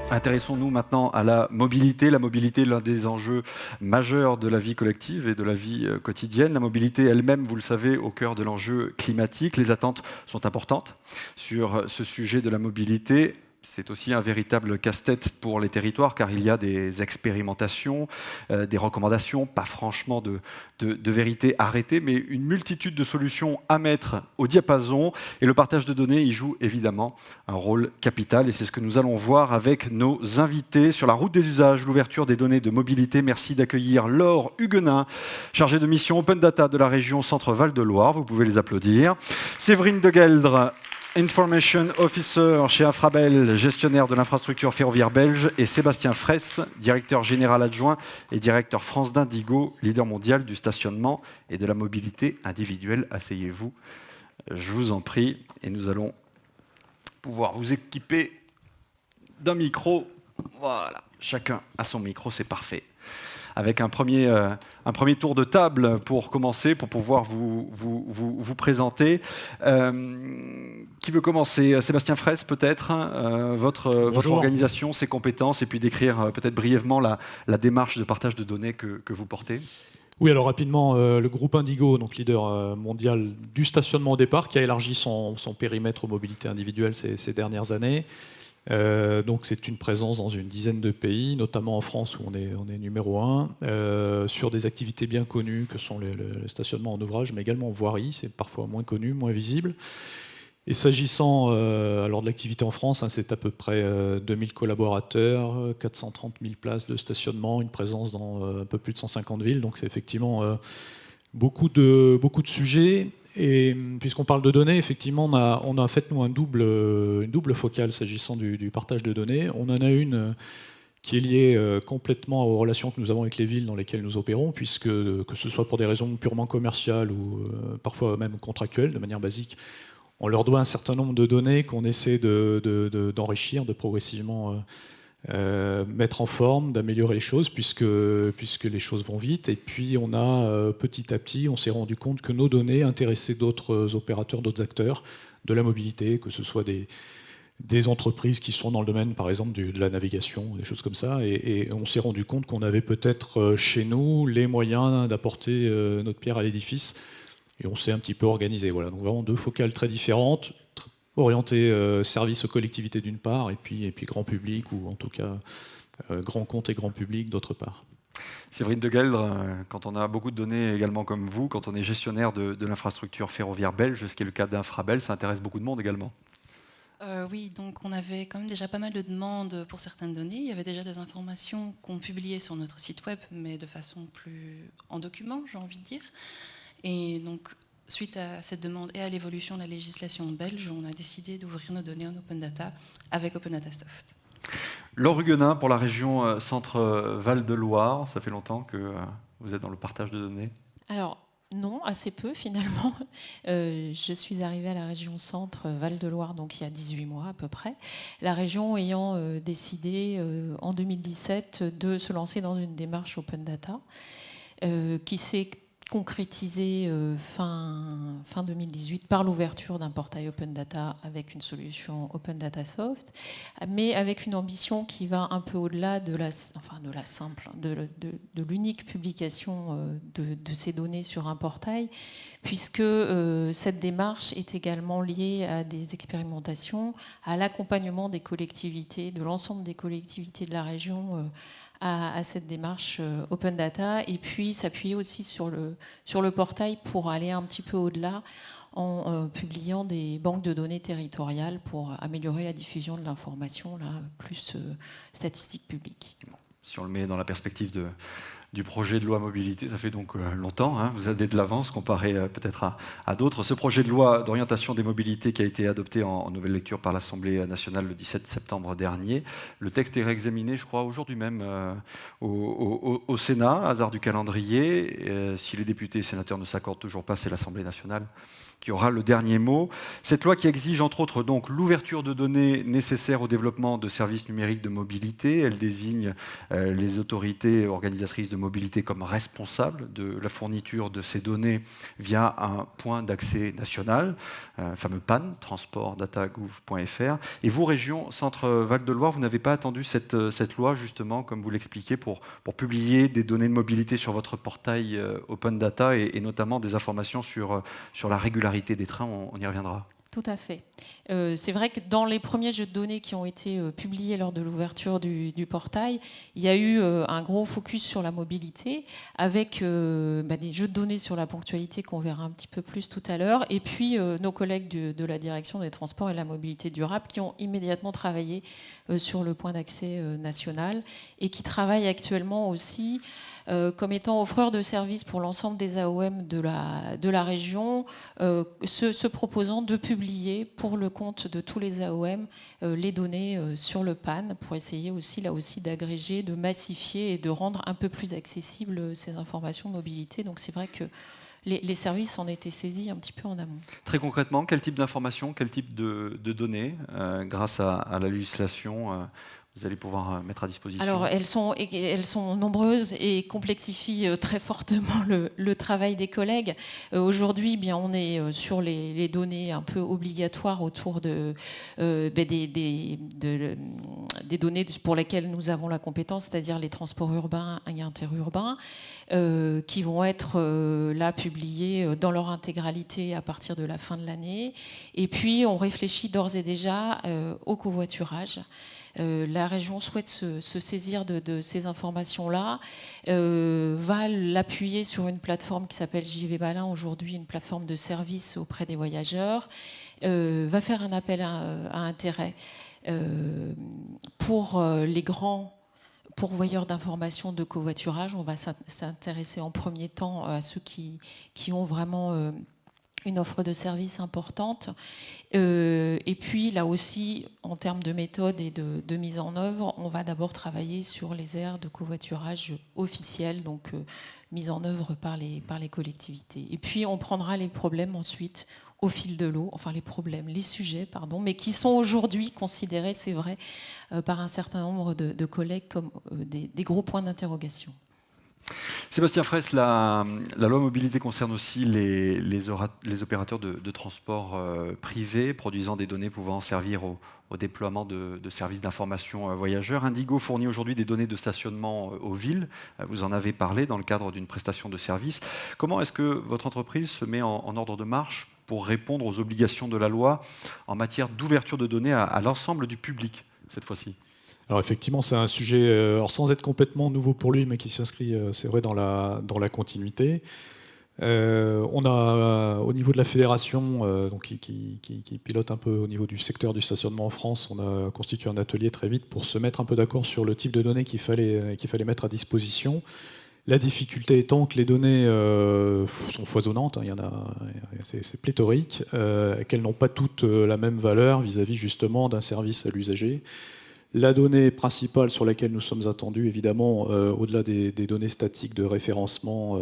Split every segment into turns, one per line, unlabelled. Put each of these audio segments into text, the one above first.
Intéressons-nous maintenant à la mobilité. La mobilité est l'un des enjeux majeurs de la vie collective et de la vie quotidienne. La mobilité elle-même, vous le savez, au cœur de l'enjeu climatique. Les attentes sont importantes sur ce sujet de la mobilité. C'est aussi un véritable casse-tête pour les territoires, car il y a des expérimentations, des recommandations, pas franchement de vérité arrêtée, mais une multitude de solutions à mettre au diapason. Et le partage de données y joue évidemment un rôle capital. Et c'est ce que nous allons voir avec nos invités sur la route des usages, l'ouverture des données de mobilité. Merci d'accueillir Laure Huguenin, chargée de mission Open Data de la région Centre-Val de Loire. Vous pouvez les applaudir. Séverine de Geldre, Information Officer chez Infrabel, gestionnaire de l'infrastructure ferroviaire belge, et Sébastien Fraisse, directeur général adjoint et directeur France d'Indigo, leader mondial du stationnement et de la mobilité individuelle. Asseyez-vous, je vous en prie, et nous allons pouvoir vous équiper d'un micro. Voilà, chacun a son micro, c'est parfait. Avec un premier tour de table pour commencer, pour pouvoir vous présenter. Qui veut commencer? Sébastien Fraisse, peut-être, votre organisation, ses compétences, et puis décrire peut-être brièvement la démarche de partage de données que vous portez.
Oui, alors rapidement, le groupe Indigo, donc leader mondial du stationnement au départ, qui a élargi son périmètre aux mobilités individuelles ces dernières années. Donc c'est une présence dans une dizaine de pays, notamment en France où on est numéro 1, sur des activités bien connues que sont le stationnement en ouvrage, mais également en voirie, c'est parfois moins connu, moins visible. Et s'agissant alors de l'activité en France, c'est à peu près 2000 collaborateurs, 430 000 places de stationnement, une présence dans un peu plus de 150 villes, donc c'est effectivement beaucoup de sujets. Et puisqu'on parle de données, effectivement, on a fait nous une double focale s'agissant du partage de données. On en a une qui est liée complètement aux relations que nous avons avec les villes dans lesquelles nous opérons, puisque que ce soit pour des raisons purement commerciales ou parfois même contractuelles, de manière basique, on leur doit un certain nombre de données qu'on essaie d'enrichir, de progressivement mettre en forme, d'améliorer les choses, puisque les choses vont vite. Et puis on a petit à petit, on s'est rendu compte que nos données intéressaient d'autres opérateurs, d'autres acteurs de la mobilité, que ce soit des entreprises qui sont dans le domaine, par exemple, de la navigation, des choses comme ça. Et on s'est rendu compte qu'on avait peut-être chez nous les moyens d'apporter notre pierre à l'édifice. Et on s'est un petit peu organisé. Voilà. Donc vraiment deux focales très différentes, orienté service aux collectivités d'une part, et puis grand public, ou en tout cas grand compte et grand public d'autre part.
Séverine de Geldre, quand on a beaucoup de données également comme vous, quand on est gestionnaire de l'infrastructure ferroviaire belge, ce qui est le cas d'Infrabel, ça intéresse beaucoup de monde également.
Oui, donc on avait quand même déjà pas mal de demandes pour certaines données. Il y avait déjà des informations qu'on publiait sur notre site web, mais de façon plus en document, j'ai envie de dire. Et donc, suite à cette demande et à l'évolution de la législation belge, on a décidé d'ouvrir nos données en open data avec Open Data Soft.
Laure Huguenin, pour la région Centre-Val de Loire, ça fait longtemps que vous êtes dans le partage de données?
Alors, non, assez peu finalement. Je suis arrivée à la région Centre-Val de Loire donc il y a 18 mois à peu près. La région ayant décidé en 2017 de se lancer dans une démarche open data qui s'est concrétisé fin 2018 par l'ouverture d'un portail Open Data avec une solution Open Data Soft, mais avec une ambition qui va un peu au-delà de l'unique publication de ces données sur un portail, puisque cette démarche est également liée à des expérimentations, à l'accompagnement des collectivités, de l'ensemble des collectivités de la région à cette démarche Open Data, et puis s'appuyer aussi sur le portail pour aller un petit peu au-delà en publiant des banques de données territoriales pour améliorer la diffusion de l'information, là, plus statistique publique.
Si on le met dans la perspective du projet de loi mobilité, ça fait donc longtemps, hein, vous avez de l'avance comparé peut-être à d'autres. Ce projet de loi d'orientation des mobilités qui a été adopté en nouvelle lecture par l'Assemblée nationale le 17 septembre dernier, le texte est réexaminé, je crois, aujourd'hui même au Sénat, hasard du calendrier. Si les députés et sénateurs ne s'accordent toujours pas, c'est l'Assemblée nationale qui aura le dernier mot. Cette loi qui exige entre autres donc l'ouverture de données nécessaires au développement de services numériques de mobilité. Elle désigne les autorités organisatrices de mobilité comme responsables de la fourniture de ces données via un point d'accès national, fameux PAN, transportdatagouv.fr. Et vous, région Centre-Val de Loire, vous n'avez pas attendu cette loi justement, comme vous l'expliquez, pour publier des données de mobilité sur votre portail Open Data et notamment des informations sur la régularité des trains, on y reviendra.
Tout à fait. C'est vrai que dans les premiers jeux de données qui ont été publiés lors de l'ouverture du portail, il y a eu un gros focus sur la mobilité, avec des jeux de données sur la ponctualité qu'on verra un petit peu plus tout à l'heure, et puis nos collègues de la direction des transports et de la mobilité durable qui ont immédiatement travaillé sur le point d'accès national et qui travaillent actuellement aussi comme étant offreurs de services pour l'ensemble des AOM de la région, se proposant de publier pour le compte de tous les AOM les données sur le PAN pour essayer aussi, là aussi, d'agréger, de massifier et de rendre un peu plus accessibles ces informations de mobilité. Donc c'est vrai que les services en étaient saisis un petit peu en amont.
Très concrètement, quel type d'informations, quel type de données, grâce à la législation, vous allez pouvoir mettre à disposition?
Alors, elles sont nombreuses et complexifient très fortement le travail des collègues. Aujourd'hui, bien, on est sur les données un peu obligatoires autour des données pour lesquelles nous avons la compétence, c'est-à-dire les transports urbains et interurbains, qui vont être là publiées dans leur intégralité à partir de la fin de l'année. Et puis, on réfléchit d'ores et déjà au covoiturage. La région souhaite se saisir de ces informations-là, va l'appuyer sur une plateforme qui s'appelle JV Balin, aujourd'hui une plateforme de service auprès des voyageurs, va faire un appel à intérêt pour les grands pourvoyeurs d'informations de covoiturage. On va s'intéresser en premier temps à ceux qui ont vraiment une offre de service importante. Et puis là aussi, en termes de méthode et de mise en œuvre, on va d'abord travailler sur les aires de covoiturage officielles, donc mises en œuvre par les collectivités. Et puis on prendra les problèmes ensuite au fil de l'eau, enfin les sujets, pardon, mais qui sont aujourd'hui considérés, c'est vrai, par un certain nombre de collègues comme des gros points d'interrogation.
Sébastien Fraisse, la loi mobilité concerne aussi les opérateurs de transport privés produisant des données pouvant servir au déploiement de services d'information voyageurs. Indigo fournit aujourd'hui des données de stationnement aux villes. Vous en avez parlé dans le cadre d'une prestation de service. Comment est-ce que votre entreprise se met en ordre de marche pour répondre aux obligations de la loi en matière d'ouverture de données à l'ensemble du public cette fois-ci ?
Alors effectivement, c'est un sujet, sans être complètement nouveau pour lui, mais qui s'inscrit, c'est vrai, dans la continuité. On a, au niveau de la fédération, donc qui pilote un peu au niveau du secteur du stationnement en France, on a constitué un atelier très vite pour se mettre un peu d'accord sur le type de données qu'il fallait mettre à disposition. La difficulté étant que les données sont foisonnantes, il y en a, c'est pléthorique, qu'elles n'ont pas toutes la même valeur vis-à-vis justement d'un service à l'usager. La donnée principale sur laquelle nous sommes attendus, évidemment, au-delà des données statiques de référencement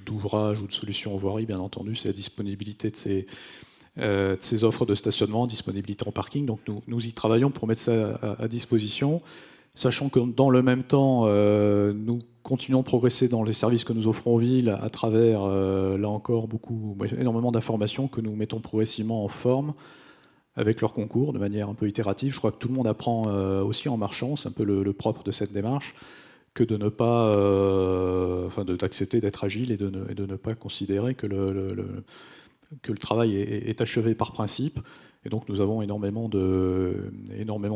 d'ouvrages ou de solutions en voirie, bien entendu, c'est la disponibilité de ces offres de stationnement, disponibilité en parking. Donc nous y travaillons pour mettre ça à disposition, sachant que dans le même temps, nous continuons de progresser dans les services que nous offrons aux villes à travers, là encore, énormément d'informations que nous mettons progressivement en forme, avec leur concours, de manière un peu itérative. Je crois que tout le monde apprend aussi en marchant, c'est un peu le propre de cette démarche, que de ne pas, d'accepter d'être agile et de ne pas considérer que le travail est achevé par principe. Et donc nous avons énormément de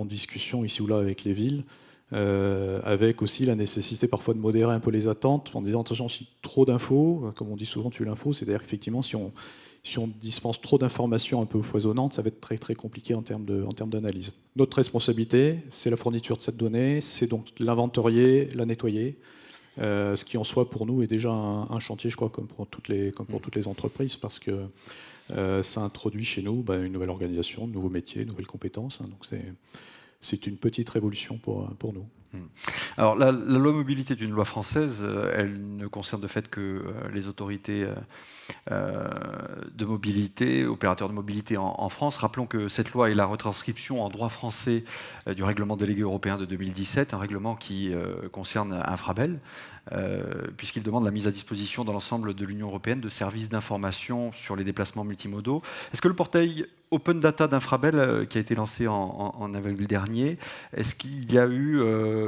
discussions ici ou là avec les villes, avec aussi la nécessité parfois de modérer un peu les attentes, en disant attention, si trop d'infos, comme on dit souvent, tue l'info, c'est-à-dire qu'effectivement, si on dispense trop d'informations un peu foisonnantes, ça va être très, très compliqué en termes d'analyse. Notre responsabilité, c'est la fourniture de cette donnée, c'est donc l'inventorier, la nettoyer, ce qui en soi pour nous est déjà un chantier, je crois, comme pour toutes les entreprises, parce que ça introduit chez nous une nouvelle organisation, de nouveaux métiers, de nouvelles compétences. Donc c'est une petite révolution pour nous.
Alors, la loi mobilité est une loi française. Elle ne concerne de fait que les autorités de mobilité, opérateurs de mobilité en France. Rappelons que cette loi est la retranscription en droit français du règlement délégué européen de 2017, un règlement qui concerne Infrabel, puisqu'il demande la mise à disposition dans l'ensemble de l'Union européenne de services d'information sur les déplacements multimodaux. Est-ce que le portail Open Data d'Infrabel, qui a été lancé en avril dernier, est-ce qu'il y a eu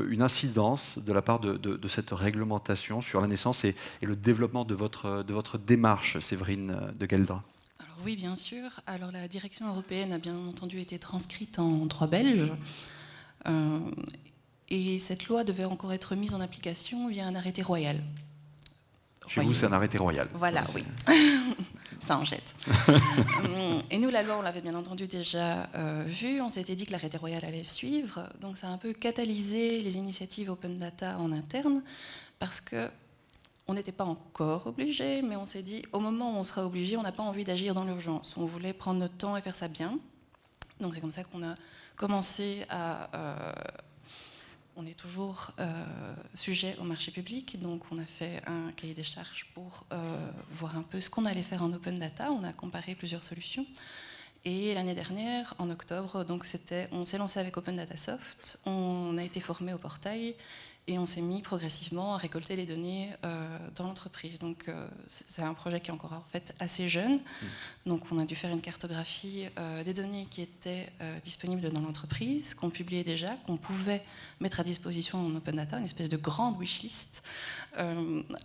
une incidence de la part de cette réglementation sur la naissance et le développement de votre démarche, Séverine de Geldre?
Alors oui, bien sûr. Alors la direction européenne a bien entendu été transcrite en droit belge. Et cette loi devait encore être mise en application via un arrêté royal.
Chez vous, c'est un arrêté royal.
Voilà, oui. Ça en jette. Et nous, la loi, on l'avait bien entendu déjà vue. On s'était dit que l'arrêté royal allait suivre. Donc ça a un peu catalysé les initiatives Open Data en interne, parce qu'on n'était pas encore obligé, mais on s'est dit, au moment où on sera obligé, on n'a pas envie d'agir dans l'urgence. On voulait prendre notre temps et faire ça bien. Donc c'est comme ça qu'on a commencé à... on est toujours sujet au marché public, donc on a fait un cahier des charges pour voir un peu ce qu'on allait faire en open data. On a comparé plusieurs solutions. Et l'année dernière, en octobre, donc on s'est lancé avec Open Data Soft, on a été formé au portail et on s'est mis progressivement à récolter les données dans l'entreprise. Donc c'est un projet qui est encore en fait assez jeune. Donc on a dû faire une cartographie des données qui étaient disponibles dans l'entreprise, qu'on publiait déjà, qu'on pouvait mettre à disposition en open data, une espèce de grande wishlist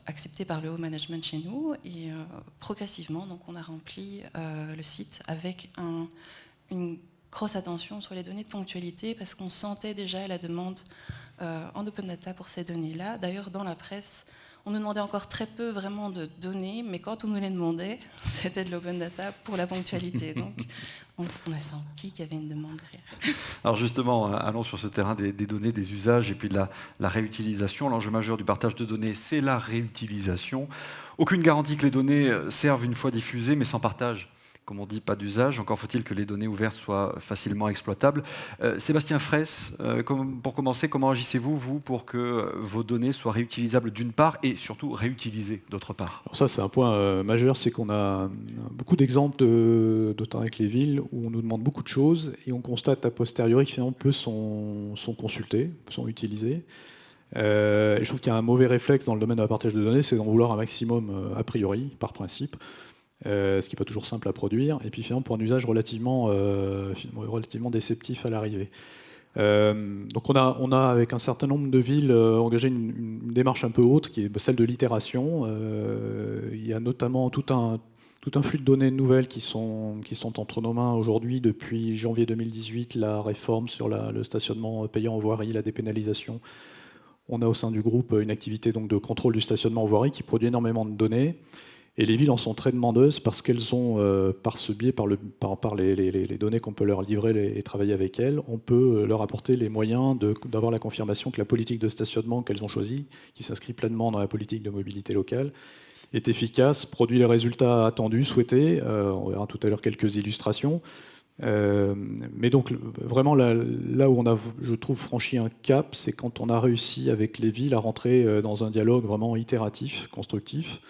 acceptée par le haut management chez nous. Et progressivement, donc on a rempli le site avec une grosse attention sur les données de ponctualité, parce qu'on sentait déjà la demande en open data pour ces données-là. D'ailleurs, dans la presse, on nous demandait encore très peu vraiment de données, mais quand on nous les demandait, c'était de l'open data pour la ponctualité. Donc, on a senti qu'il y avait une demande derrière.
Alors justement, allons sur ce terrain des données, des usages et puis de la réutilisation. L'enjeu majeur du partage de données, c'est la réutilisation. Aucune garantie que les données servent une fois diffusées, mais sans partage, comme on dit, pas d'usage. Encore faut-il que les données ouvertes soient facilement exploitables. Sébastien Fraisse, pour commencer, comment agissez-vous, vous, pour que vos données soient réutilisables d'une part et surtout réutilisées d'autre part?
Alors ça, c'est un point majeur, c'est qu'on a beaucoup d'exemples de temps avec les villes où on nous demande beaucoup de choses et on constate a posteriori que finalement peu sont consultés, sont utilisés. Et je trouve qu'il y a un mauvais réflexe dans le domaine de la partage de données, c'est d'en vouloir un maximum a priori, par principe. Ce qui n'est pas toujours simple à produire, et puis finalement pour un usage relativement déceptif à l'arrivée. Donc on a avec un certain nombre de villes engagé une démarche un peu haute, qui est celle de l'itération. Il y a notamment tout un flux de données nouvelles qui sont entre nos mains aujourd'hui. Depuis janvier 2018, la réforme sur le stationnement payant en voirie, la dépénalisation. On a au sein du groupe une activité donc de contrôle du stationnement en voirie qui produit énormément de données. Et les villes en sont très demandeuses parce qu'elles ont, par ce biais, par les données qu'on peut leur livrer et travailler avec elles, on peut leur apporter les moyens d'avoir la confirmation que la politique de stationnement qu'elles ont choisie, qui s'inscrit pleinement dans la politique de mobilité locale, est efficace, produit les résultats attendus, souhaités. On verra tout à l'heure quelques illustrations. Mais donc vraiment là où on a, je trouve, franchi un cap, c'est quand on a réussi avec les villes à rentrer dans un dialogue vraiment itératif, constructif.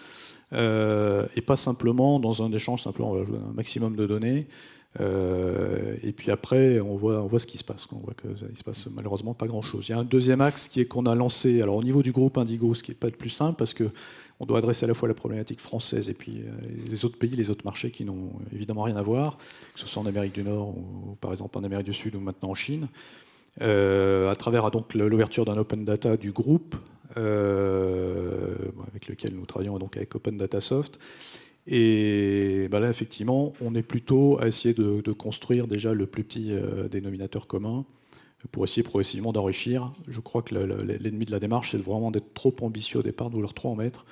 Et pas simplement dans un échange, simplement on va jouer un maximum de données, et puis après on voit ce qui se passe. On voit qu'il ne se passe malheureusement pas grand-chose. Il y a un deuxième axe qui est qu'on a lancé, alors au niveau du groupe Indigo, ce qui n'est pas le plus simple, parce qu'on doit adresser à la fois la problématique française et puis les autres pays, les autres marchés qui n'ont évidemment rien à voir, que ce soit en Amérique du Nord ou par exemple en Amérique du Sud ou maintenant en Chine, à travers donc l'ouverture d'un open data du groupe, avec lequel nous travaillons donc avec Open Data Soft. Et là, effectivement, on est plutôt à essayer de construire déjà le plus petit dénominateur commun pour essayer progressivement d'enrichir. Je crois que l'ennemi de la démarche, c'est vraiment d'être trop ambitieux au départ, de vouloir trop en mettre,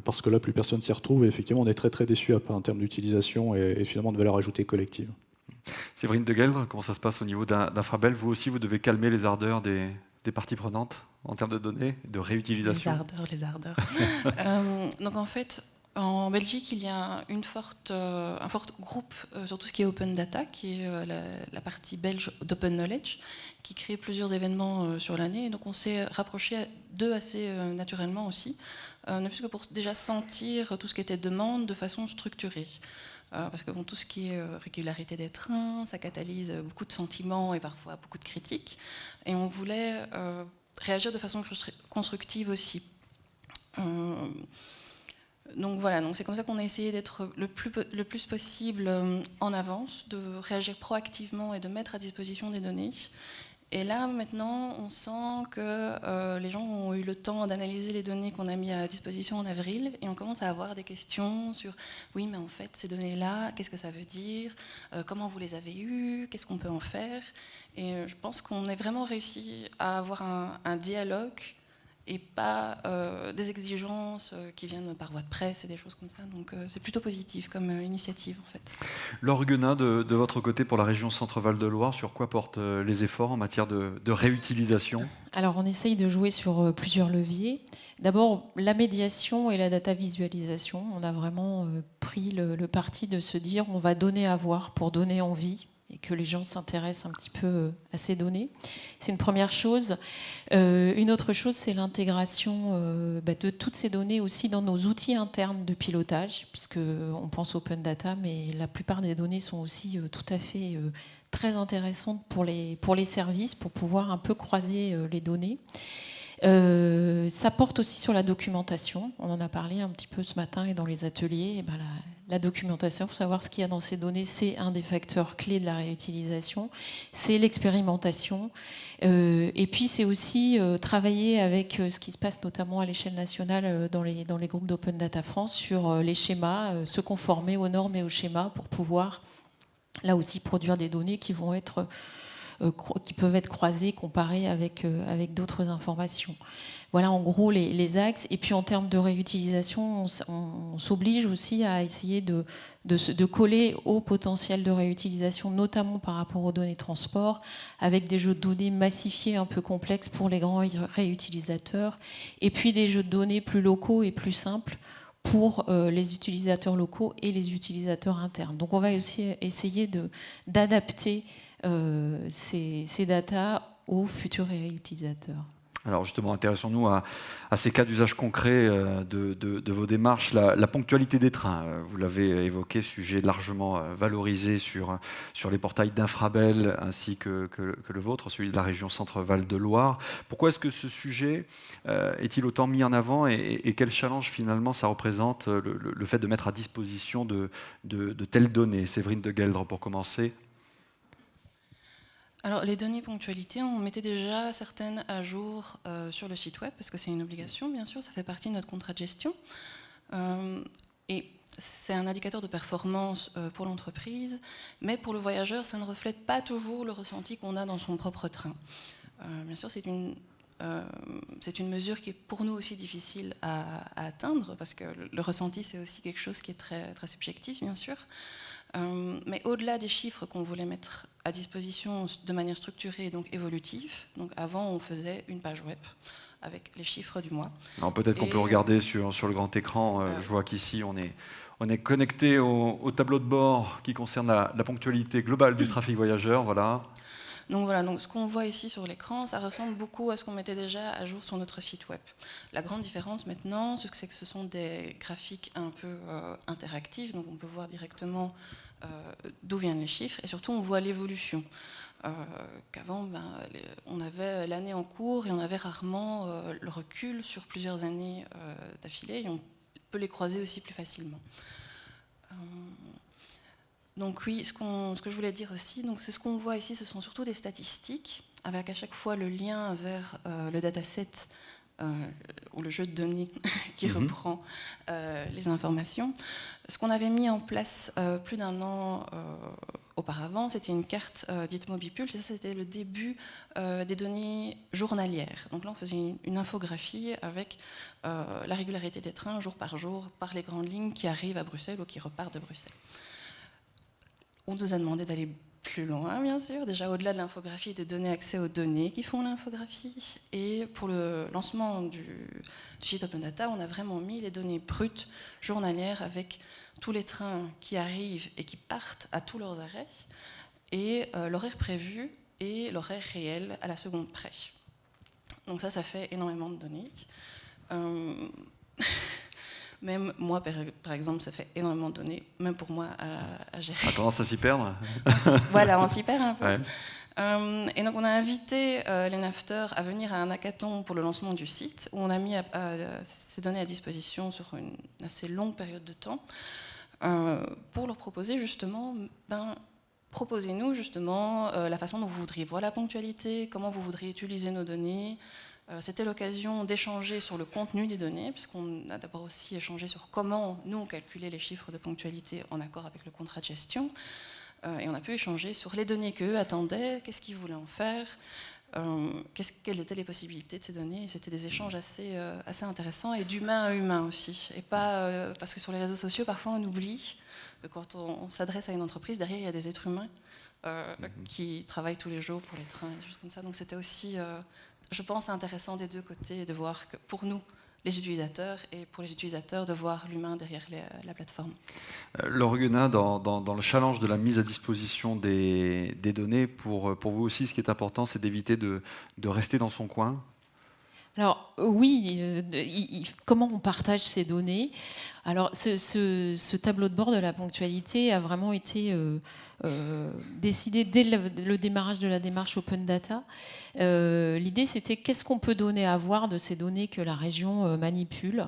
parce que là, plus personne s'y retrouve. Et effectivement, on est très très déçus en termes d'utilisation et finalement de valeur ajoutée collective.
Séverine de Geldre, comment ça se passe au niveau d'Infrabel? Vous aussi, vous devez calmer les ardeurs des parties prenantes en termes de données, de réutilisation?
Les ardeurs. Donc en fait, En Belgique, il y a un fort groupe sur tout ce qui est open data, qui est la partie belge d'Open Knowledge, qui crée plusieurs événements sur l'année. Et donc on s'est rapproché d'eux assez naturellement aussi, ne fût-ce que pour déjà sentir tout ce qui était demande de façon structurée. Parce que bon, tout ce qui est régularité des trains, ça catalyse beaucoup de sentiments et parfois beaucoup de critiques. Et on voulait réagir de façon constructive aussi. Donc voilà, donc c'est comme ça qu'on a essayé d'être le plus possible en avance, de réagir proactivement et de mettre à disposition des données. Et là, maintenant, on sent que les gens ont eu le temps d'analyser les données qu'on a mis à disposition en avril, et on commence à avoir des questions sur « oui, mais en fait, ces données-là, qu'est-ce que ça veut dire ? Comment vous les avez eues ? Qu'est-ce qu'on peut en faire ?» Et je pense qu'on a vraiment réussi à avoir un dialogue et pas des exigences qui viennent par voie de presse et des choses comme ça. Donc c'est plutôt positif comme initiative en fait.
Laure Guenin, de votre côté, pour la région Centre-Val de Loire, sur quoi portent les efforts en matière de réutilisation ?
Alors on essaye de jouer sur plusieurs leviers. D'abord la médiation et la data visualisation. On a vraiment pris le parti de se dire on va donner à voir pour donner envie, et que les gens s'intéressent un petit peu à ces données. C'est une première chose. Une autre chose, c'est l'intégration de toutes ces données aussi dans nos outils internes de pilotage, puisqu'on pense open data, mais la plupart des données sont aussi tout à fait très intéressantes pour les services, pour pouvoir un peu croiser les données. Ça porte aussi sur la documentation. On en a parlé un petit peu ce matin et dans les ateliers. Et ben la documentation, il faut savoir ce qu'il y a dans ces données, c'est un des facteurs clés de la réutilisation. C'est l'expérimentation. Et puis c'est aussi travailler avec ce qui se passe notamment à l'échelle nationale dans les groupes d'Open Data France sur les schémas, se conformer aux normes et aux schémas pour pouvoir là aussi produire des données qui vont être qui peuvent être croisées, comparées avec d'autres informations. Voilà en gros les axes. Et puis en termes de réutilisation, on s'oblige aussi à essayer de coller au potentiel de réutilisation, notamment par rapport aux données de transport, avec des jeux de données massifiés un peu complexes pour les grands réutilisateurs, et puis des jeux de données plus locaux et plus simples pour les utilisateurs locaux et les utilisateurs internes. Donc on va aussi essayer d'adapter ces datas aux futurs réutilisateurs.
Alors justement, intéressons-nous à ces cas d'usage concrets de vos démarches. La ponctualité des trains, vous l'avez évoqué, sujet largement valorisé sur les portails d'Infrabel ainsi que le vôtre, celui de la région Centre-Val de Loire. Pourquoi est-ce que ce sujet est-il autant mis en avant et quel challenge finalement ça représente le fait de mettre à disposition de telles données ? Séverine de Gueldre, pour commencer.
Alors, les données ponctualité, on mettait déjà certaines à jour sur le site web, parce que c'est une obligation, bien sûr, ça fait partie de notre contrat de gestion. Et c'est un indicateur de performance pour l'entreprise, mais pour le voyageur, ça ne reflète pas toujours le ressenti qu'on a dans son propre train. Bien sûr, c'est une mesure qui est pour nous aussi difficile à atteindre, parce que le ressenti, c'est aussi quelque chose qui est très, très subjectif, bien sûr. Mais au-delà des chiffres qu'on voulait mettre à disposition de manière structurée et donc évolutive, donc avant on faisait une page web avec les chiffres du mois.
Alors peut-être qu'on peut regarder sur le grand écran, je vois qu'ici on est connecté au tableau de bord qui concerne la ponctualité globale du trafic voyageur, voilà.
Donc voilà, donc ce qu'on voit ici sur l'écran, ça ressemble beaucoup à ce qu'on mettait déjà à jour sur notre site web. La grande différence maintenant, c'est que ce sont des graphiques un peu interactifs, donc on peut voir directement d'où viennent les chiffres, et surtout on voit l'évolution. Qu'avant, on avait l'année en cours et on avait rarement le recul sur plusieurs années d'affilée, et on peut les croiser aussi plus facilement. Donc oui, ce que je voulais dire aussi, donc c'est ce qu'on voit ici, ce sont surtout des statistiques, avec à chaque fois le lien vers le dataset ou le jeu de données qui reprend les informations. Ce qu'on avait mis en place plus d'un an auparavant, c'était une carte dite Mobipulse, et ça c'était le début des données journalières. Donc là on faisait une infographie avec la régularité des trains jour par par les grandes lignes qui arrivent à Bruxelles ou qui repartent de Bruxelles. On nous a demandé d'aller plus loin, bien sûr, déjà au-delà de l'infographie, de donner accès aux données qui font l'infographie. Et pour le lancement du site Open Data, on a vraiment mis les données brutes journalières avec tous les trains qui arrivent et qui partent à tous leurs arrêts, et l'horaire prévu et l'horaire réel à la seconde près. Donc ça fait énormément de données. Même moi, par exemple, ça fait énormément de données, même pour moi, à gérer.
A tendance à s'y perdre.
Voilà, on s'y perd un peu.
Ouais.
Et donc on a invité les nafteurs à venir à un hackathon pour le lancement du site, où on a mis ces données à disposition sur une assez longue période de temps, pour leur proposer justement, proposez-nous justement la façon dont vous voudriez voir la ponctualité, comment vous voudriez utiliser nos données. C'était l'occasion d'échanger sur le contenu des données, puisqu'on a d'abord aussi échangé sur comment nous on calculait les chiffres de ponctualité en accord avec le contrat de gestion. Et on a pu échanger sur les données qu'eux attendaient, qu'est-ce qu'ils voulaient en faire, quelles étaient les possibilités de ces données. Et c'était des échanges assez intéressants et d'humain à humain aussi. Et pas parce que sur les réseaux sociaux, parfois on oublie que quand on s'adresse à une entreprise, derrière il y a des êtres humains qui travaillent tous les jours pour les trains et des choses comme ça. Donc c'était aussi, je pense, intéressant des deux côtés de voir que pour nous, les utilisateurs, et pour les utilisateurs de voir l'humain derrière la plateforme.
Laure Guenin, dans le challenge de la mise à disposition des données, pour vous aussi, ce qui est important, c'est d'éviter de rester dans son coin.
Alors oui, comment on partage ces données? Alors ce tableau de bord de la ponctualité a vraiment été décidé dès le démarrage de la démarche Open Data. L'idée, c'était qu'est-ce qu'on peut donner à voir de ces données que la région manipule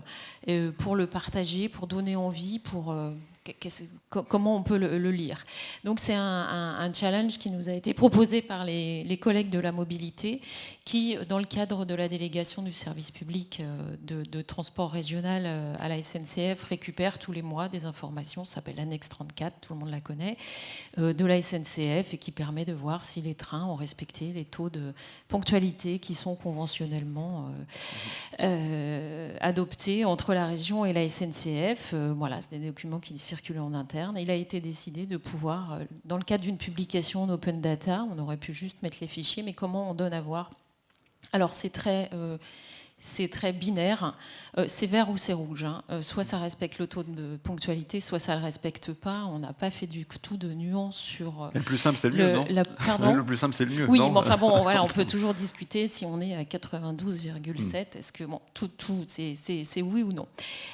pour le partager, pour donner envie, pour comment on peut le lire. Donc c'est un challenge qui nous a été proposé par les collègues de la mobilité qui, dans le cadre de la délégation du service public de transport régional à la SNCF, récupèrent tous les mois des informations, ça s'appelle l'annexe 34, tout le monde la connaît, de la SNCF, et qui permet de voir si les trains ont respecté les taux de ponctualité qui sont conventionnellement adoptés entre la région et la SNCF. Voilà, c'est des documents qui circulent en interne. Il a été décidé de pouvoir, dans le cadre d'une publication en open data, on aurait pu juste mettre les fichiers, mais comment on donne à voir? Alors c'est très binaire, c'est vert ou c'est rouge. Hein. Soit ça respecte le taux de ponctualité, soit ça ne le respecte pas. On n'a pas fait du tout de nuance sur...
Et le plus simple, c'est le mieux, non?
Pardon?
Le plus simple, c'est le mieux.
Oui,
non,
mais enfin bon, voilà, on peut toujours discuter si on est à 92,7. Est-ce que, bon, tout c'est oui ou non?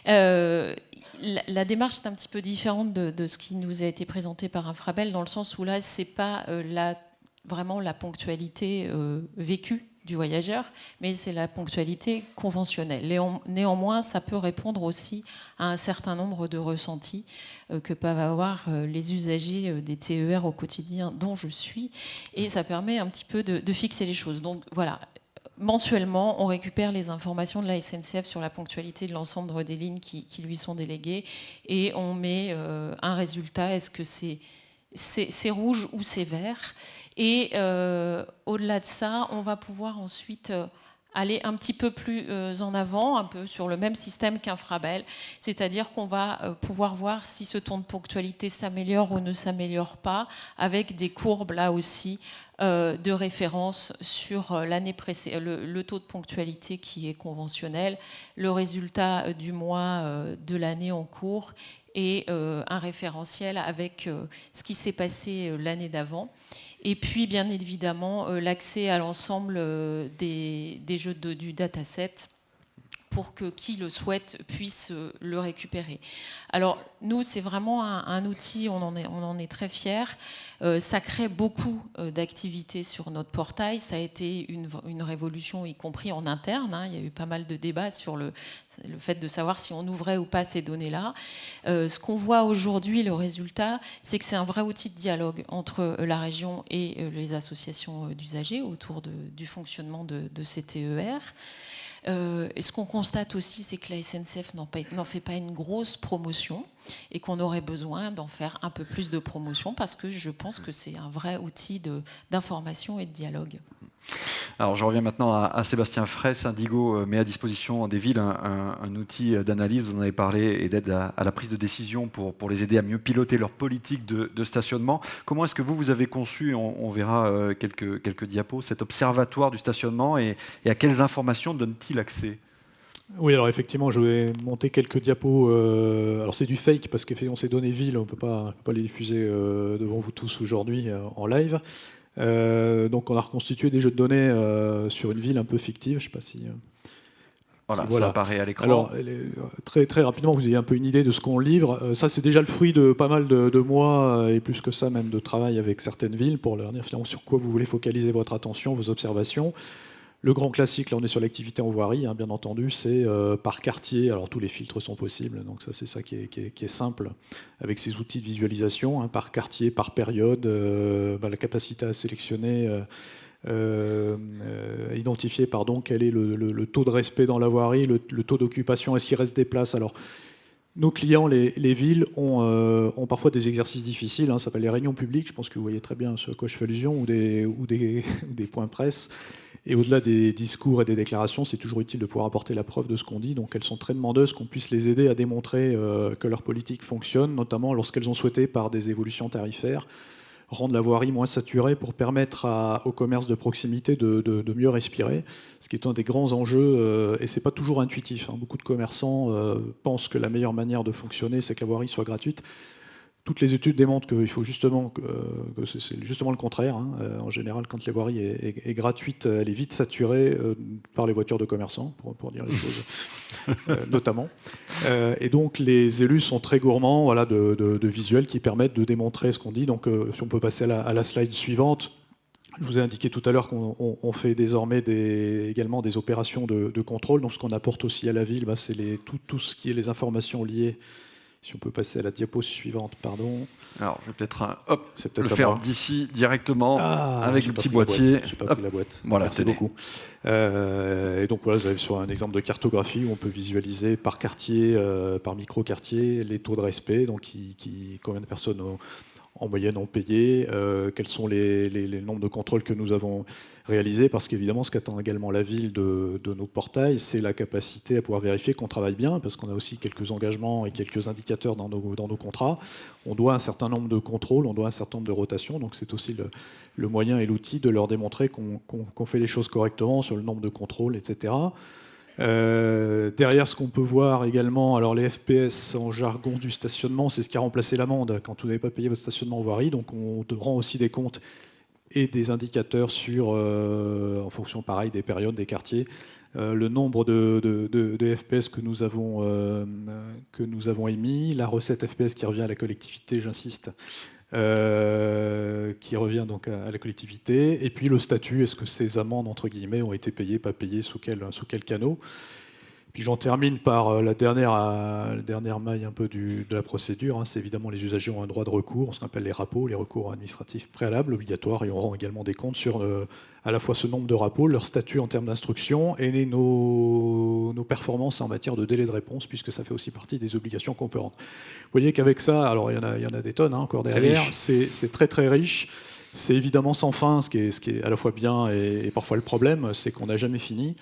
La démarche est un petit peu différente de ce qui nous a été présenté par Infrabel, dans le sens où là, c'est pas vraiment la ponctualité vécue du voyageur, mais c'est la ponctualité conventionnelle. Néanmoins, ça peut répondre aussi à un certain nombre de ressentis que peuvent avoir les usagers des TER au quotidien, dont je suis, et ça permet un petit peu de fixer les choses. Donc voilà, mensuellement, on récupère les informations de la SNCF sur la ponctualité de l'ensemble des lignes qui lui sont déléguées, et on met un résultat, est-ce que c'est rouge ou c'est vert? Et au-delà de ça, on va pouvoir ensuite aller un petit peu plus en avant, un peu sur le même système qu'Infrabel, c'est-à-dire qu'on va pouvoir voir si ce taux de ponctualité s'améliore ou ne s'améliore pas, avec des courbes là aussi de référence sur l'année précédente, le taux de ponctualité qui est conventionnel, le résultat du mois de l'année en cours, et un référentiel avec ce qui s'est passé l'année d'avant. Et puis, bien évidemment, l'accès à l'ensemble des jeux du dataset pour que qui le souhaite puisse le récupérer. Alors, nous, c'est vraiment un outil, on en est très fiers. Ça crée beaucoup d'activités sur notre portail. Ça a été une révolution, y compris en interne. Hein. Il y a eu pas mal de débats sur le fait de savoir si on ouvrait ou pas ces données-là. Ce qu'on voit aujourd'hui, le résultat, c'est que c'est un vrai outil de dialogue entre la région et les associations d'usagers autour du fonctionnement de ces TER. Et ce qu'on constate aussi, c'est que la SNCF n'en fait pas une grosse promotion, et qu'on aurait besoin d'en faire un peu plus de promotion, parce que je pense que c'est un vrai outil d'information et de dialogue.
Alors je reviens maintenant à Sébastien Fraisse. Indigo met à disposition des villes un outil d'analyse, vous en avez parlé, et d'aide à la prise de décision pour les aider à mieux piloter leur politique de stationnement. Comment est-ce que vous avez conçu, on verra quelques diapos, cet observatoire du stationnement et à quelles informations donne-t-il accès ?
Oui, alors effectivement, je vais monter quelques diapos. Alors c'est du fake parce qu'effectivement ces données villes, on ne peut pas les diffuser devant vous tous aujourd'hui en live. Donc on a reconstitué des jeux de données sur une ville un peu fictive. Je ne sais pas si...
Voilà,
voilà,
ça apparaît à l'écran.
Alors très rapidement, vous ayez un peu une idée de ce qu'on livre. Ça c'est déjà le fruit de pas mal de mois et plus que ça même de travail avec certaines villes pour leur dire finalement sur quoi vous voulez focaliser votre attention, vos observations. Le grand classique, là on est sur l'activité en voirie, hein, bien entendu, c'est par quartier, alors tous les filtres sont possibles, donc ça c'est ça qui est simple, avec ces outils de visualisation, hein, par quartier, par période, la capacité à sélectionner, identifier quel est le taux de respect dans la voirie, le taux d'occupation, est-ce qu'il reste des places. Alors, nos clients, les villes, ont parfois des exercices difficiles, hein, ça s'appelle les réunions publiques, je pense que vous voyez très bien ce à quoi je fais allusion, ou des points presse. Et au-delà des discours et des déclarations, c'est toujours utile de pouvoir apporter la preuve de ce qu'on dit. Donc elles sont très demandeuses qu'on puisse les aider à démontrer que leur politique fonctionne, notamment lorsqu'elles ont souhaité, par des évolutions tarifaires, rendre la voirie moins saturée pour permettre au commerce de proximité de mieux respirer, ce qui est un des grands enjeux, et ce n'est pas toujours intuitif. Hein. Beaucoup de commerçants pensent que la meilleure manière de fonctionner, c'est que la voirie soit gratuite. Toutes les études démontrent qu'il faut justement que c'est justement le contraire. Hein. En général, quand la voirie est gratuite, elle est vite saturée par les voitures de commerçants, pour dire les choses, notamment. Et donc, les élus sont très gourmands de visuels qui permettent de démontrer ce qu'on dit. Donc, si on peut passer à la slide suivante. Je vous ai indiqué tout à l'heure qu'on fait désormais également des opérations de contrôle. Donc, ce qu'on apporte aussi à la ville, c'est tout ce qui est les informations liées. Si on peut passer à la diapo suivante, pardon.
Alors, je vais peut-être le faire d'ici directement avec le petit boîtier.
Je n'ai pas pris la boîte.
Voilà,
merci beaucoup. Et donc voilà, vous avez sur un exemple de cartographie où on peut visualiser par quartier, par micro-quartier, les taux de respect, donc combien de personnes en moyenne ont payé, quels sont les nombres de contrôles que nous avons réalisés, parce qu'évidemment, ce qu'attend également la ville de nos portails, c'est la capacité à pouvoir vérifier qu'on travaille bien, parce qu'on a aussi quelques engagements et quelques indicateurs dans nos contrats. On doit un certain nombre de contrôles, on doit un certain nombre de rotations, donc c'est aussi le moyen et l'outil de leur démontrer qu'on fait les choses correctement sur le nombre de contrôles, etc. Derrière, ce qu'on peut voir également, alors les FPS en jargon du stationnement, c'est ce qui a remplacé l'amende quand vous n'avez pas payé votre stationnement en voirie. Donc on rend aussi des comptes et des indicateurs sur, en fonction pareil des périodes, des quartiers, le nombre de FPS que nous avons émis, la recette FPS qui revient à la collectivité, j'insiste. Qui revient donc à la collectivité, et puis le statut, est-ce que ces amendes entre guillemets ont été payées, pas payées, sous quel canot. Puis j'en termine par la dernière maille un peu de la procédure, hein, c'est évidemment les usagers ont un droit de recours, ce qu'on appelle les RAPO, les recours administratifs préalables, obligatoires, et on rend également des comptes sur à la fois ce nombre de RAPO, leur statut en termes d'instruction, et nos performances en matière de délai de réponse, puisque ça fait aussi partie des obligations qu'on peut rendre. Vous voyez qu'avec ça, alors il y en a des tonnes encore derrière, c'est très très riche, c'est évidemment sans fin, ce qui est à la fois bien et parfois le problème, c'est qu'on n'a jamais fini.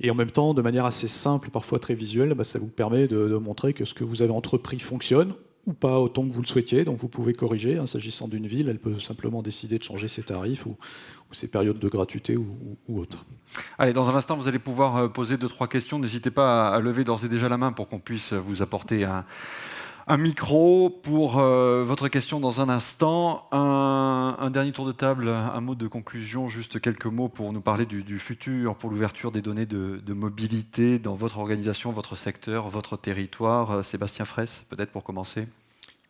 Et en même temps, de manière assez simple, parfois très visuelle, ça vous permet de montrer que ce que vous avez entrepris fonctionne, ou pas autant que vous le souhaitiez, donc vous pouvez corriger. Hein, s'agissant d'une ville, elle peut simplement décider de changer ses tarifs ou ses périodes de gratuité ou autres.
Allez, dans un instant, vous allez pouvoir poser 2-3 questions. N'hésitez pas à lever d'ores et déjà la main pour qu'on puisse vous apporter un micro pour votre question dans un instant. Un dernier tour de table, un mot de conclusion, juste quelques mots pour nous parler du futur, pour l'ouverture des données de mobilité dans votre organisation, votre secteur, votre territoire. Sébastien Fraisse, peut-être pour commencer.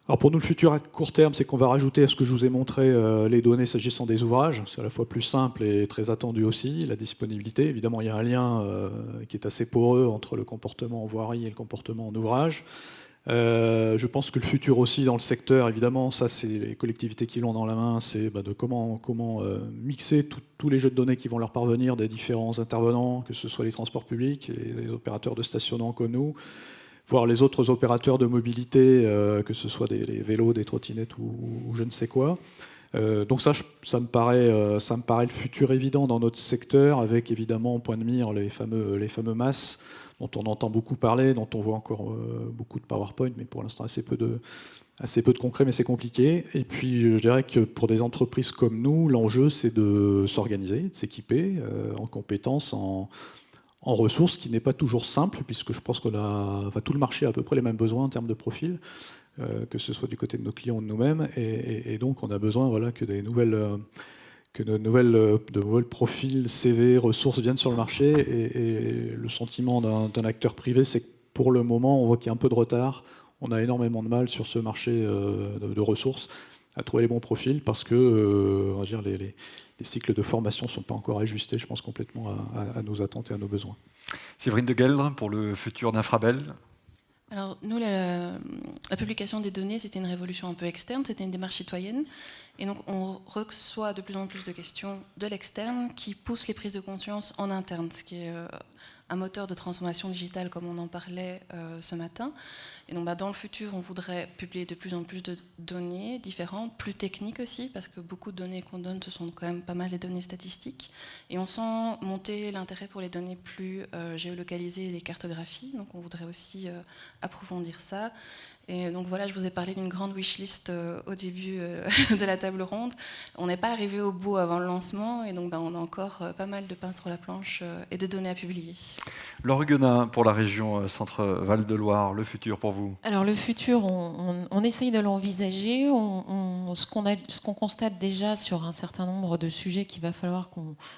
Alors pour nous, le futur à court terme, c'est qu'on va rajouter à ce que je vous ai montré les données s'agissant des ouvrages. C'est à la fois plus simple et très attendu aussi, la disponibilité. Évidemment, il y a un lien qui est assez poreux entre le comportement en voirie et le comportement en ouvrage. Je pense que le futur aussi dans le secteur, évidemment, ça c'est les collectivités qui l'ont dans la main, c'est de comment mixer tous les jeux de données qui vont leur parvenir des différents intervenants, que ce soit les transports publics, les opérateurs de stationnement comme nous, voire les autres opérateurs de mobilité, que ce soit les vélos, des trottinettes ou je ne sais quoi. Donc ça me paraît le futur évident dans notre secteur, avec évidemment en point de mire les fameux MAS, dont on entend beaucoup parler, dont on voit encore beaucoup de PowerPoint, mais pour l'instant assez peu de concret, mais c'est compliqué. Et puis je dirais que pour des entreprises comme nous, l'enjeu c'est de s'organiser, de s'équiper en compétences, en ressources, qui n'est pas toujours simple, puisque je pense tout le marché a à peu près les mêmes besoins en termes de profil, que ce soit du côté de nos clients ou de nous-mêmes, et donc on a besoin que de nouveaux profils, CV, ressources viennent sur le marché, et le sentiment d'un acteur privé, c'est que pour le moment, on voit qu'il y a un peu de retard, on a énormément de mal sur ce marché de ressources à trouver les bons profils, parce que les cycles de formation ne sont pas encore ajustés, je pense, complètement à nos attentes et à nos besoins.
Séverine de Gueldre, pour le futur d'Infrabel.
Alors nous, la publication des données, c'était une révolution un peu externe, c'était une démarche citoyenne. Et donc on reçoit de plus en plus de questions de l'externe qui poussent les prises de conscience en interne, ce qui est un moteur de transformation digitale comme on en parlait ce matin. Et donc dans le futur, on voudrait publier de plus en plus de données différentes, plus techniques aussi, parce que beaucoup de données qu'on donne, ce sont quand même pas mal les données statistiques. Et on sent monter l'intérêt pour les données plus géolocalisées et les cartographies. Donc on voudrait aussi approfondir ça. Et donc voilà, je vous ai parlé d'une grande wishlist au début de la table ronde. On n'est pas arrivé au bout avant le lancement, et donc on a encore pas mal de pain sur la planche et de données à publier.
Laure Huguenin, pour la région Centre-Val de Loire, le futur pour vous?
Alors le futur, on essaye de l'envisager. Ce qu'on constate déjà sur un certain nombre de sujets qu'il va falloir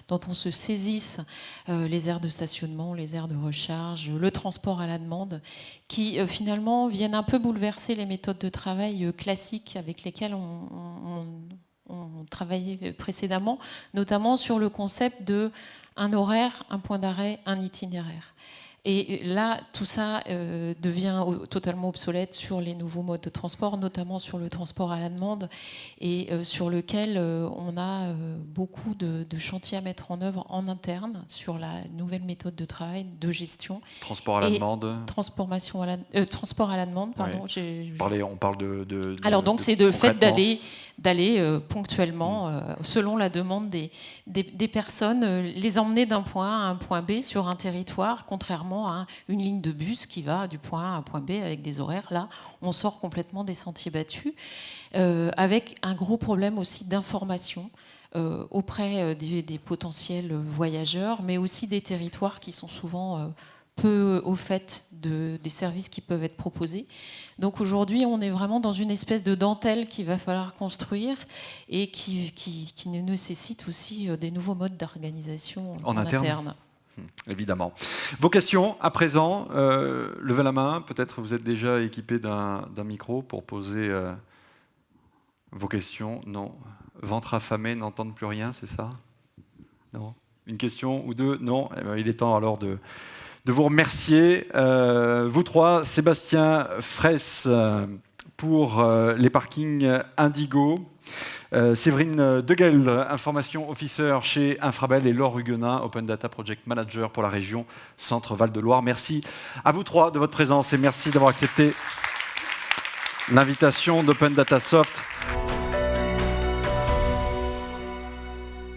dont on se saisisse, les aires de stationnement, les aires de recharge, le transport à la demande, qui finalement viennent un peu bouleverser les méthodes de travail classiques avec lesquelles on travaillait précédemment, notamment sur le concept de un horaire, un point d'arrêt, un itinéraire. Et là, tout ça devient totalement obsolète sur les nouveaux modes de transport, notamment sur le transport à la demande, et sur lequel on a beaucoup de chantiers à mettre en œuvre en interne sur la nouvelle méthode de travail, de gestion.
Transport à la demande.
Transport à la demande, pardon.
Oui. On parle de
alors donc c'est le fait d'aller ponctuellement, selon la demande des personnes, les emmener d'un point A à un point B sur un territoire, contrairement à une ligne de bus qui va du point A à un point B avec des horaires. Là, on sort complètement des sentiers battus, avec un gros problème aussi d'information auprès des potentiels voyageurs, mais aussi des territoires qui sont souvent peu au fait des services qui peuvent être proposés. Donc aujourd'hui, on est vraiment dans une espèce de dentelle qu'il va falloir construire, et qui nécessite aussi des nouveaux modes d'organisation en interne.
Évidemment. Vos questions à présent, levez la main, peut-être vous êtes déjà équipé d'un micro pour poser vos questions. Non. Ventre affamé, n'entendre plus rien, c'est ça? Non. Une question ou deux? Non. Eh bien, il est temps alors de vous remercier. Vous trois, Sébastien Fraisse pour les parkings Indigo, Séverine de Gueldre, Information Officer chez Infrabel, et Laure Huguenin, Open Data Project Manager pour la région Centre-Val de Loire. Merci à vous trois de votre présence et merci d'avoir accepté l'invitation d'Open Data Soft.